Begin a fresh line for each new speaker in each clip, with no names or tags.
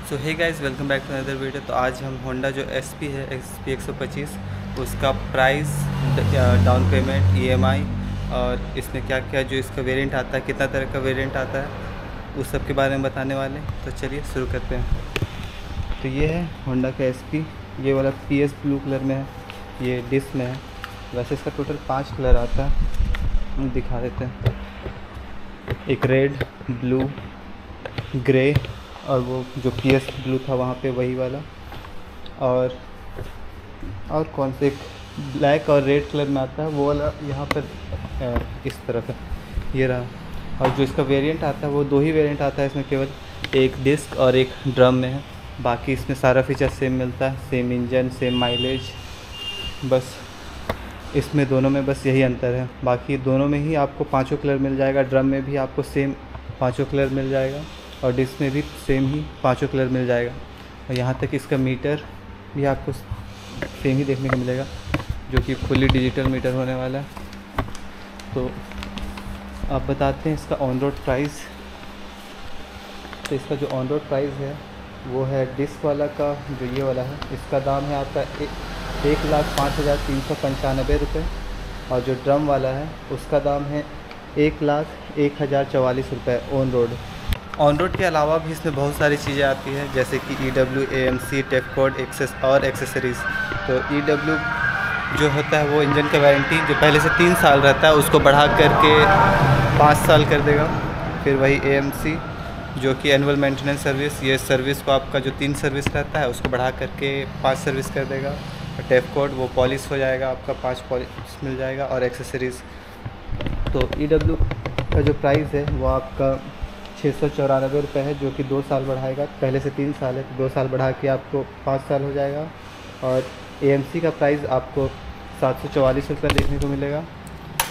So hey guys, welcome back to another video. तो आज हम होंडा जो SP है, SP 125, उसका प्राइस, डाउन पेमेंट, EMI और इसमें क्या क्या जो इसका वेरिएंट आता है, कितना तरह का वेरिएंट आता है, उस सब के बारे में बताने वाले। तो चलिए शुरू करते हैं। तो ये है होंडा का SP। ये वाला PS ब्लू कलर में है, ये डिस्क में है। वैसे इसका टोटल 5 कलर आता है, दिखा देते हैं। एक रेड, ब्लू, ग्रे और वो जो PS ब्लू था वहाँ पे वही वाला, और कौन से एक ब्लैक और रेड कलर में आता है वो वाला यहाँ पर इस तरफ है, ये रहा। और जो इसका वेरिएंट आता है वो 2 ही वेरिएंट आता है इसमें, केवल एक डिस्क और एक ड्रम में है। बाकी इसमें सारा फीचर सेम मिलता है, सेम इंजन, सेम माइलेज, बस इसमें दोनों में बस यही अंतर है। बाकी दोनों में ही आपको 5 कलर मिल जाएगा। ड्रम में भी आपको सेम 5 कलर मिल जाएगा और डिस्क में भी सेम ही 5 कलर मिल जाएगा। और यहाँ तक इसका मीटर भी आपको सेम ही देखने को मिलेगा, जो कि फुली डिजिटल मीटर होने वाला है। तो आप बताते हैं इसका ऑन रोड प्राइस। तो इसका जो ऑन रोड प्राइस है वो है डिस्क वाला का, जो ये वाला है, इसका दाम है आपका 1,05,395 रुपये। और जो ड्रम वाला है उसका दाम है 1,01,044 रुपये ऑन रोड। ऑन रोड के अलावा भी इसमें बहुत सारी चीज़ें आती हैं, जैसे कि EW, AMC, tech code, access और एक्सेसरीज़। तो EW जो होता है वो इंजन का वारंटी जो पहले से 3 साल रहता है उसको बढ़ा करके 5 साल कर देगा। फिर वही AMC जो कि एनुअल मेंटेनेंस सर्विस, ये सर्विस को आपका जो 3 सर्विस रहता है उसको बढ़ा करके 5 सर्विस कर देगा। और टेक कोड वो पॉलिश हो जाएगा, आपका 5 पॉलिश मिल जाएगा। और एक्सेसरीज़ तो EW का जो प्राइस है वो आपका 694 रुपये है, जो कि 2 साल बढ़ाएगा। पहले से 3 साल है तो 2 साल बढ़ा के आपको 5 साल हो जाएगा। और AMC का प्राइस आपको 744 रुपये देखने को मिलेगा,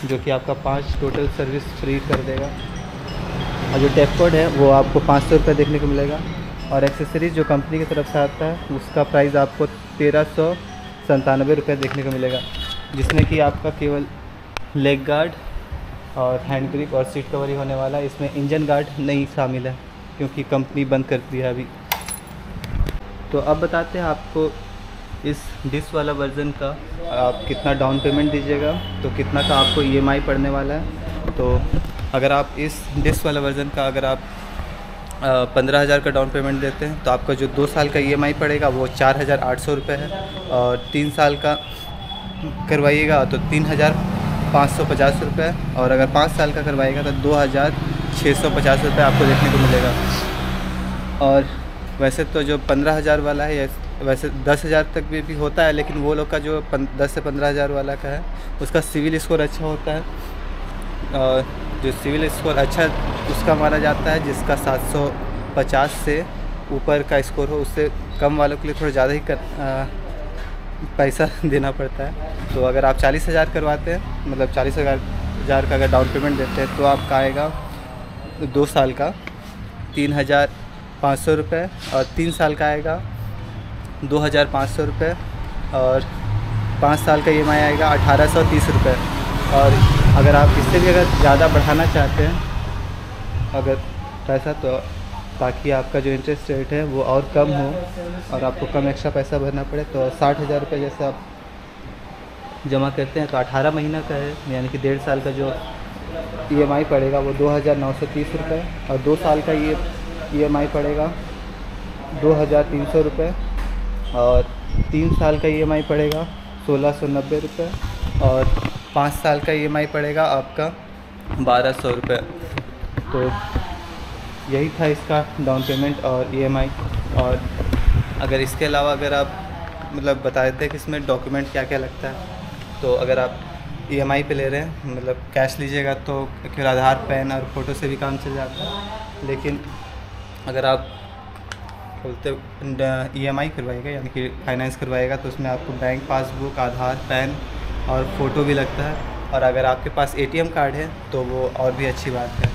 जो कि आपका 5 टोटल सर्विस फ्री कर देगा। और जो टेक कोड है वो आपको 500 रुपये देखने को मिलेगा। और एक्सेसरीज़ जो कंपनी की तरफ से आता है उसका प्राइस आपको 1,397 रुपये देखने को मिलेगा, जिसमें कि आपका केवल लेग गार्ड और हैंड ग्रिप और सीट कवर ही होने वाला है। इसमें इंजन गार्ड नहीं शामिल है क्योंकि कंपनी बंद कर दी है अभी। तो अब बताते हैं आपको इस डिस्क वाला वर्ज़न का आप कितना डाउन पेमेंट दीजिएगा, तो कितना का आपको EMI पड़ने वाला है। तो अगर आप इस डिस्क वाला वर्ज़न का अगर आप 15,000 का डाउन पेमेंट देते हैं तो आपका जो 2 साल का EMI पड़ेगा वो 4,800 रुपये है। और 3 साल का करवाइएगा तो 3,550 रुपये। और अगर 5 साल का करवाएगा तो 2,650 रुपये आपको देखने को मिलेगा। और वैसे तो जो 15,000 वाला है, वैसे 10,000 तक भी होता है, लेकिन वो लोग का जो 10 से 15,000 वाला का है उसका सिविल स्कोर अच्छा होता है। और जो सिविल स्कोर अच्छा उसका माना जाता है जिसका 750 से ऊपर का स्कोर हो। उससे कम वालों के लिए थोड़ा ज़्यादा ही पैसा देना पड़ता है। तो अगर आप 40,000 करवाते हैं, मतलब 40,000 का अगर डाउन पेमेंट देते हैं, तो आपका आएगा 2 साल का 3,500 रुपये। और 3 साल का आएगा 2,500 रुपये। और 5 साल का EMI आएगा 1,830 रुपये। और अगर आप इससे भी अगर ज़्यादा बढ़ाना चाहते हैं अगर पैसा, तो ताकि आपका जो इंटरेस्ट रेट है वो और कम हो और आपको कम एक्स्ट्रा पैसा भरना पड़े, तो 60,000 रुपये जैसे आप जमा करते हैं तो 18 महीना का है, यानी कि 1.5 साल का जो EMI पड़ेगा वो 2,930 रुपये। और 2 साल का ये EMI पड़ेगा 2,300 रुपये। और 3 साल का EMI पड़ेगा 1,690 रुपये। और 5 साल का EMI पड़ेगा आपका 1,200 रुपये। तो यही था इसका डाउन पेमेंट और EMI। और अगर इसके अलावा अगर आप मतलब बता देते हैं कि इसमें डॉक्यूमेंट क्या क्या लगता है, तो अगर आप EMI पे ले रहे हैं, मतलब कैश लीजिएगा, तो केवल आधार, पैन और फ़ोटो से भी काम चल जाता है। लेकिन अगर आप बोलते EMI करवाइएगा, यानी कि फाइनेंस करवाइएगा, तो उसमें आपको बैंक पासबुक, आधार, पैन और फ़ोटो भी लगता है। और अगर आपके पास ATM कार्ड है तो वो और भी अच्छी बात है।